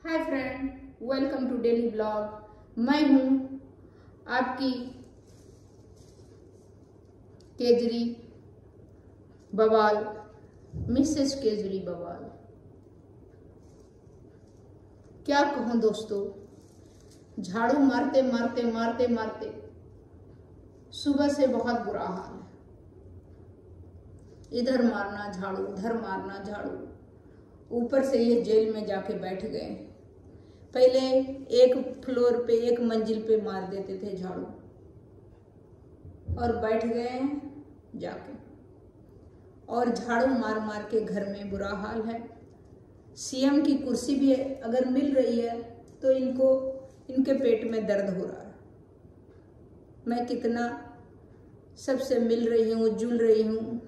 Hi friend, welcome to daily blog. मैं हूं आपकी केजरी बवाल, मिसेस केजरी बवाल। क्या कहूं दोस्तों, झाड़ू मारते मारते मारते मारते सुबह से बहुत बुरा हाल है। इधर मारना झाड़ू, उधर मारना झाड़ू। ऊपर से ये जेल में जाके बैठ गए। पहले एक फ्लोर पे, एक मंजिल पे मार देते थे झाड़ू, और बैठ गए हैं जाके। और झाड़ू मार मार के घर में बुरा हाल है। सीएम की कुर्सी भी अगर मिल रही है तो इनके पेट में दर्द हो रहा है। मैं कितना सबसे मिल रही हूँ, जुल रही हूँ,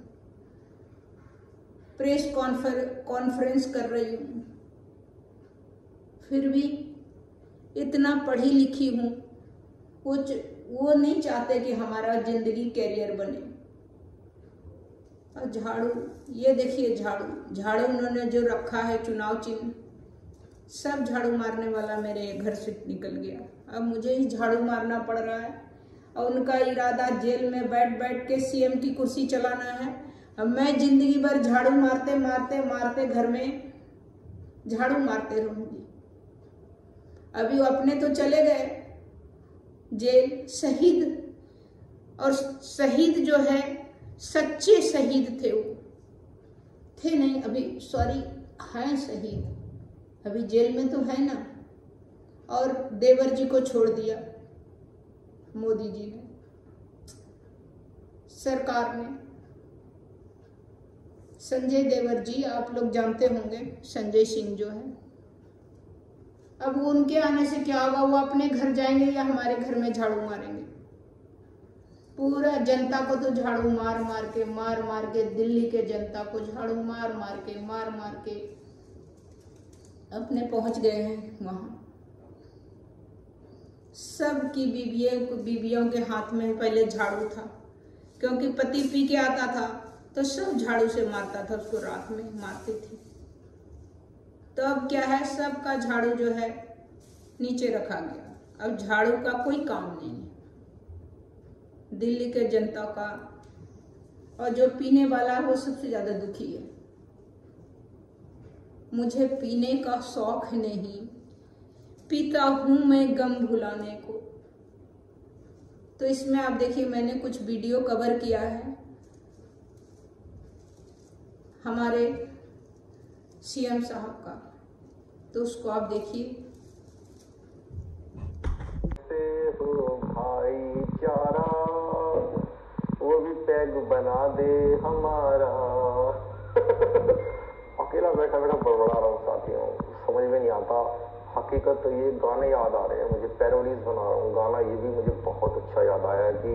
प्रेस कॉन्फ्रेंस कर रही हूँ, फिर भी इतना पढ़ी लिखी हूँ, वो नहीं चाहते कि हमारा जिंदगी कैरियर बने। और झाड़ू, ये देखिए झाड़ू उन्होंने जो रखा है, चुनाव चिन्ह, सब झाड़ू मारने वाला मेरे घर से निकल गया। अब मुझे ही झाड़ू मारना पड़ रहा है। और उनका इरादा जेल में बैठ बैठ के सीएम की कुर्सी चलाना है। अब मैं जिंदगी भर झाड़ू मारते मारते मारते घर में झाड़ू मारते रहूंगी। अभी वो अपने तो चले गए जेल, शहीद। और शहीद जो है, सच्चे शहीद थे वो, थे नहीं अभी, सॉरी, हैं शहीद, अभी जेल में तो है ना। और देवर जी को छोड़ दिया मोदी जी ने, सरकार ने। संजय देवर जी, आप लोग जानते होंगे, संजय सिंह जो है। अब उनके आने से क्या होगा, वो अपने घर जाएंगे या हमारे घर में झाड़ू मारेंगे? पूरा जनता को तो झाड़ू मार मार के दिल्ली के जनता को झाड़ू मार मार के अपने पहुंच गए हैं वहां। सबकी बीवियों के हाथ में पहले झाड़ू था, क्योंकि पति पी के आता था तो सब झाड़ू से मारता था, उसको रात में मारती थी। तो अब क्या है, सबका झाड़ू जो है नीचे रखा गया। अब झाड़ू का कोई काम नहीं है दिल्ली के जनता का। और जो पीने वाला है वो सबसे ज्यादा दुखी है। मुझे पीने का शौक नहीं, पीता हूं मैं गम भुलाने को। तो इसमें आप देखिए, मैंने कुछ वीडियो कवर किया है हमारे सीएम साहब का, तो उसको आप देखिए। भाईचारा वो भी पैग बना दे हमारा। अकेला बैठा बैठा बड़बड़ा रहा हूँ साथियों, समझ में नहीं आता। हकीकत तो ये गाने याद आ रहे हैं मुझे, पैरोडीज बना रहा हूँ गाना। ये भी मुझे बहुत अच्छा याद आया कि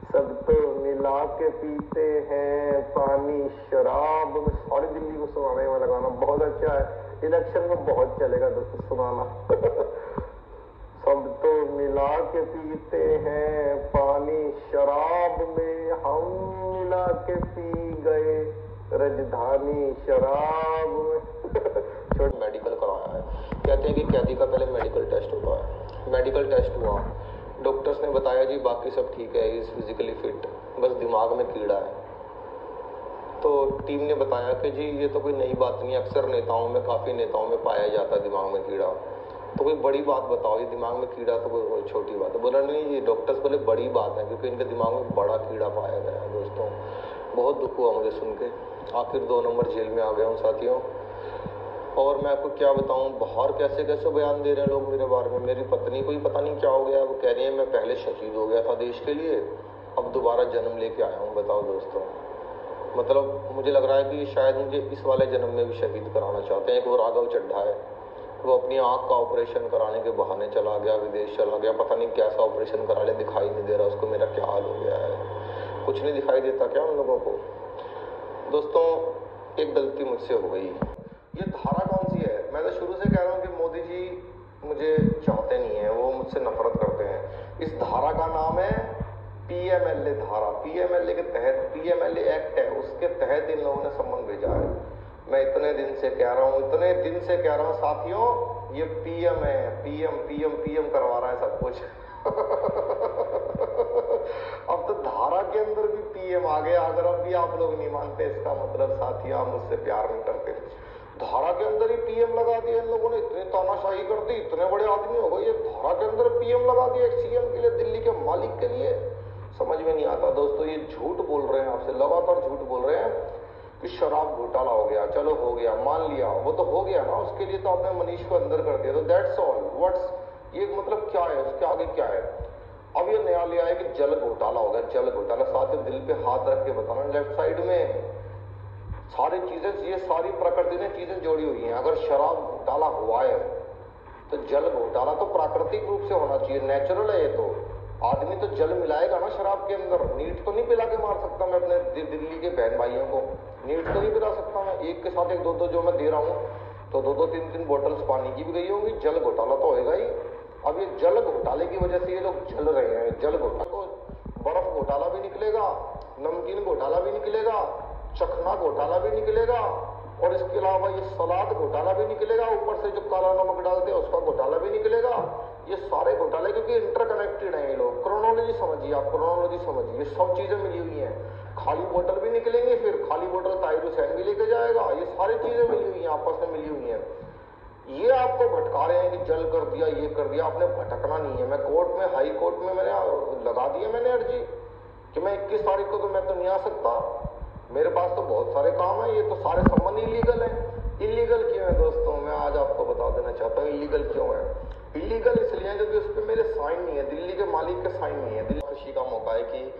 सब तो मिला के पीते हैं पानी शराब। सारी दिल्ली को सुनाने वाला गाना बहुत अच्छा है, इलेक्शन में बहुत चलेगा दोस्तों सुनाना। सब तो मिला के पीते हैं पानी शराब में, हम मिला के पी गए राजधानी शराब में। मेडिकल कराया है, कहते हैं कि कैदी का पहले मेडिकल टेस्ट होता है। मेडिकल टेस्ट हुआ, डॉक्टर्स ने बताया जी बाकी सब ठीक है, इज फिजिकली फिट, बस दिमाग में कीड़ा है। तो टीम ने बताया कि जी ये तो कोई नई बात नहीं है, अक्सर नेताओं में, काफी नेताओं में पाया जाता है दिमाग में कीड़ा। तो कोई बड़ी बात बताओ, ये दिमाग में कीड़ा तो कोई छोटी बात है। बोला नहीं, ये डॉक्टर्स बोले बड़ी बात है, क्योंकि इनके दिमाग में बड़ा कीड़ा पाया गया है। दोस्तों बहुत दुख हुआ मुझे सुन के। आखिर 2 नंबर जेल में आ गया हूँ साथियों। और मैं आपको क्या बताऊं, बाहर कैसे कैसे बयान दे रहे हैं लोग मेरे बारे में। मेरी पत्नी को ही पता नहीं क्या हो गया, वो कह रही है मैं पहले शहीद हो गया था देश के लिए, अब दोबारा जन्म लेके आया हूँ। बताओ दोस्तों, मतलब मुझे लग रहा है कि शायद मुझे इस वाले जन्म में भी शहीद कराना चाहते हैं। एक वो राघव चड्ढा है, वो अपनी आंख का ऑपरेशन कराने के बहाने चला गया, विदेश चला गया, पता नहीं कैसा ऑपरेशन करा लिया, दिखाई नहीं दे रहा उसको मेरा क्या हाल हो गया है। कुछ नहीं दिखाई देता क्या उन लोगों को? दोस्तों एक गलती मुझसे हो गई। ये धारा कौन सी है? मैं तो शुरू से कह रहा हूँ कि मोदी जी मुझे चाहते नहीं है, वो मुझसे नफरत करते हैं। इस धारा का नाम है पीएमएलए धारा। पीएमएलए के तहत, पीएमएलए एक्ट है, उसके तहत इन लोगों ने सम्मन भेजा है। मैं इतने दिन से कह रहा हूँ साथियों, ये पीएम है, पीएम करवा रहा है सब कुछ। अब तो धारा के अंदर भी पीएम आ गया। अगर अब भी आप लोग नहीं मानते, इसका मतलब साथियों आप मुझसे प्यार नहीं करते। धारा के अंदर ही पीएम लगा दिया इन लोगों ने, इतनी तानाशाही कर दी, इतने बड़े आदमी हो गए, ये धारा के अंदर पीएम लगा दिया एक सीएम के लिए, दिल्ली के मालिक के लिए। समझ में नहीं आता दोस्तों, ये झूठ बोल रहे हैं, आपसे लगातार झूठ बोल रहे हैं कि शराब घोटाला हो गया, चलो हो गया, मान लिया, वो तो हो गया ना, उसके लिए तो आपने मनीष को अंदर कर दिया, तो दैट्स ऑल। व्हाट्स ये मतलब क्या है, उसके आगे क्या है? अब ये नया लिया है कि जल घोटाला हो गया, जल घोटाला। साथियों दिल पे हाथ रख के बताना, लेफ्ट साइड में सारी चीजें, ये सारी प्रकृति ने चीजें जोड़ी हुई हैं। अगर शराब घोटाला हुआ है तो जल घोटाला तो प्राकृतिक रूप से होना चाहिए, नेचुरल है ये तो। आदमी तो जल मिलाएगा ना शराब के अंदर, नीट तो नहीं पिला के मार सकता मैं अपने दिल्ली के बहन भाइयों को, नीट तो नहीं पिला सकता मैं। एक के साथ एक दो जो मैं दे रहा हूँ तो दो तीन बोतल्स पानी की भी गई होंगी, जल घोटाला तो होएगा ही। अब ये जल घोटाले की वजह से ये लोग जल रहे हैं। जल घोटाला तो बर्फ घोटाला भी निकलेगा, नमकीन घोटाला भी निकलेगा, चखना घोटाला भी निकलेगा, और इसके अलावा ये सलाद घोटाला भी निकलेगा, ऊपर से जो काला नमक डालते हैं उसका घोटाला भी निकलेगा। ये सारे घोटाले क्योंकि इंटरकनेक्टेड हैं ये लोग। क्रोनोलॉजी समझिए आप, क्रोनोलॉजी समझिए, ये सब चीजें मिली हुई हैं। खाली बोतल भी निकलेंगे, फिर खाली बोतल ताहिर हुसैन भी लेके जाएगा, ये सारी चीजें मिली हुई हैं, आपस में मिली हुई हैं। ये आपको भटका रहे हैं कि जल कर दिया, ये कर दिया। आपने भटकना नहीं है। मैं कोर्ट में, हाई कोर्ट में मैंने लगा दी है मैंने अर्जी कि मैं 21 तारीख को तो मैं तो नहीं आ सकता, मेरे पास तो बहुत सारे काम है, ये तो सारे संबंध इलीगल है। इलीगल क्यों है दोस्तों, मैं आज आपको बता देना चाहता हूँ इलीगल क्यों है। इलीगल इसलिए है क्योंकि उस पर मेरे साइन नहीं है, दिल्ली के मालिक के साइन नहीं है। दिल्ली खुशी का मौका है कि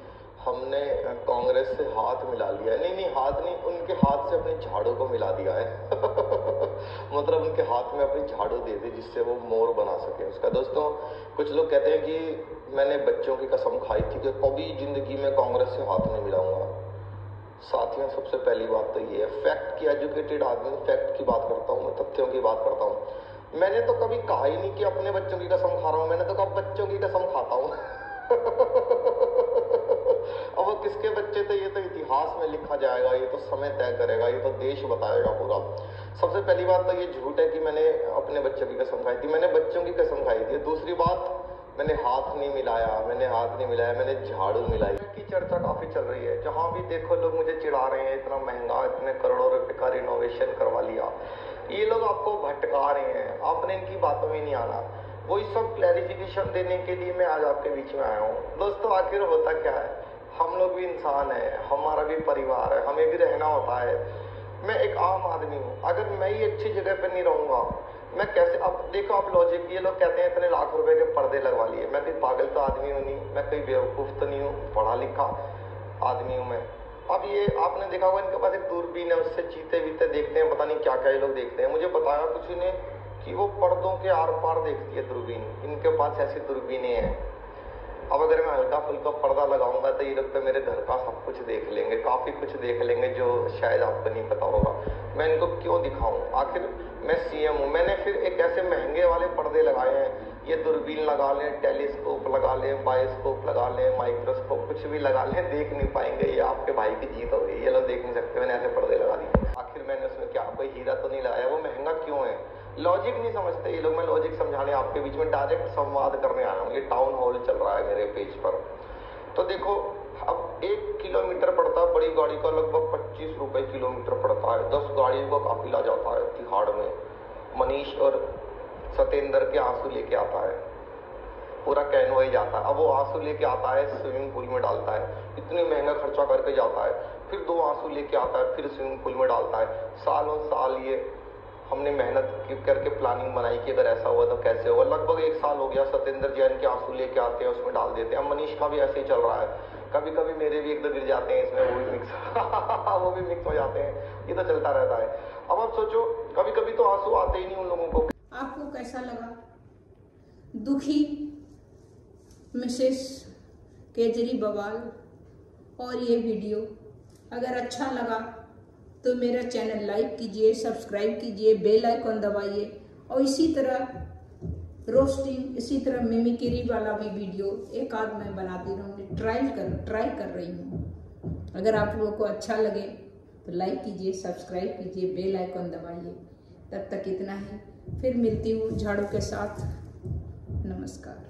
हमने कांग्रेस से हाथ मिला लिया है। नहीं हाथ नहीं, उनके हाथ से अपने झाड़ू को मिला दिया है। मतलब उनके हाथ में अपनी झाड़ू दे दी जिससे वो मोर बना सके उसका। दोस्तों कुछ लोग कहते हैं कि मैंने बच्चों की कसम खाई थी कि कभी जिंदगी में कांग्रेस से हाथ नहीं मिलाऊंगा। साथियों सबसे पहली बात तो ये है, फैक्ट की एजुकेटेड आदमी, फैक्ट की बात करता हूँ मैं, तथ्यों की बात करता हूँ। मैंने तो कभी कहा ही नहीं कि अपने बच्चों की कसम खा रहा हूँ, मैंने तो कहा बच्चों की कसम खाता हूँ। अब वो किसके बच्चे थे ये तो इतिहास में लिखा जाएगा, ये तो समय तय करेगा, ये तो देश बताएगा पूरा। सबसे पहली बात तो ये झूठ है कि मैंने अपने बच्चों की कसम खाई थी, मैंने बच्चों की कसम खाई थी। दूसरी बात, मैंने हाथ नहीं मिलाया, मैंने झाड़ू मिलाई की चर्चा काफी चल रही है। जहां भी देखो लोग मुझे चिढ़ा रहे हैं, इतना महंगा, इतने करोड़ों रुपए का रिनोवेशन करवा लिया। ये लोग आपको भटका रहे हैं, आपने इनकी बातों में नहीं आना। वही सब क्लैरिफिकेशन देने के लिए मैं आज आपके बीच में आया हूँ। दोस्तों आखिर होता क्या है, हम लोग भी इंसान है, हमारा भी परिवार है, हमें भी रहना होता है। मैं एक आम आदमी हूँ, अगर मैं ही अच्छी जगह पर नहीं रहूंगा मैं कैसे। अब देखो आप लॉजिक, ये लोग कहते हैं इतने लाख रुपए के पर्दे लगवा लिए। मैं कोई पागल तो आदमी हूँ नहीं, मैं कोई बेवकूफ तो नहीं हूँ, पढ़ा लिखा आदमी हूँ मैं। अब ये आपने देखा होगा इनके पास एक दूरबीन है, उससे चीते वीते देखते हैं, पता नहीं क्या क्या ये लोग देखते हैं। मुझे बताया किसी ने कि वो पर्दों के आर पार देखती है दूरबीन, इनके पास ऐसी दूरबीनें हैं। अब अगर मैं हल्का फुल्का पर्दा लगाऊंगा तो ये लोग तो मेरे घर का सब कुछ देख लेंगे, काफी कुछ देख लेंगे जो शायद आपको नहीं पता होगा। मैं इनको क्यों दिखाऊं, आखिर मैं सीएम हूं। मैंने फिर एक ऐसे महंगे वाले पर्दे लगाए हैं, ये दूरबीन लगा लें, टेलीस्कोप लगा लें, बायोस्कोप लगा लें, माइक्रोस्कोप कुछ भी लगा लें, देख नहीं पाएंगे। ये आपके भाई की जीत हो गई, ये लोग देख नहीं सकते। मैंने ऐसे पर्दे लगा दिए। आखिर मैंने उसमें क्या कोई हीरा तो नहीं लगाया, वो महंगा क्यों है, लॉजिक नहीं समझते ये लोग। मैं लॉजिक समझाने आपके बीच में डायरेक्ट संवाद करने आया हूँ। ये टाउन हॉल चल रहा है मेरे पेज पर। तो देखो अब 1 किलोमीटर पड़ता है बड़ी गाड़ी का लगभग 25 रुपए किलोमीटर पड़ता है। 10 गाड़ियों का काफिला जाता है तिहाड़ में। मनीष और सतेंद्र के आंसू लेके आता है, पूरा कैनवाई जाता है। अब वो आंसू लेके आता है, स्विमिंग पूल में डालता है, इतनी महंगा खर्चा करके जाता है। फिर 2 आंसू लेके आता है, फिर स्विमिंग पूल में डालता है। सालों साल ये हमने मेहनत करके प्लानिंग बनाई कि अगर ऐसा हुआ तो कैसे होगा। लगभग 1 साल हो गया। सतेंद्र जैन के आंसू लेके आते हैं, उसमें डाल देते हैं। अब मनीष का भी ऐसे ही चल रहा है। कभी कभी मेरे भी 1-2 गिर जाते हैं इसमें, वो भी मिक्स वो भी मिक्स हो जाते हैं। ये तो चलता रहता है। अब आप सोचो कभी कभी तो आंसू आते ही नहीं उन लोगों को। आपको कैसा लगा दुखी मिसेस केजरीवाल और ये वीडियो? अगर अच्छा लगा तो मेरा चैनल लाइक कीजिए, सब्सक्राइब कीजिए, बेल आइकन दबाइए। और इसी तरह रोस्टिंग, इसी तरह मिमिक्री वाला भी वीडियो एक आध मैं बनाती रहूँगी, ट्राई कर रही हूँ। अगर आप लोगों को अच्छा लगे तो लाइक कीजिए, सब्सक्राइब कीजिए, बेल आइकन दबाइए। तब तक इतना ही, फिर मिलती हूँ झाड़ू के साथ। नमस्कार।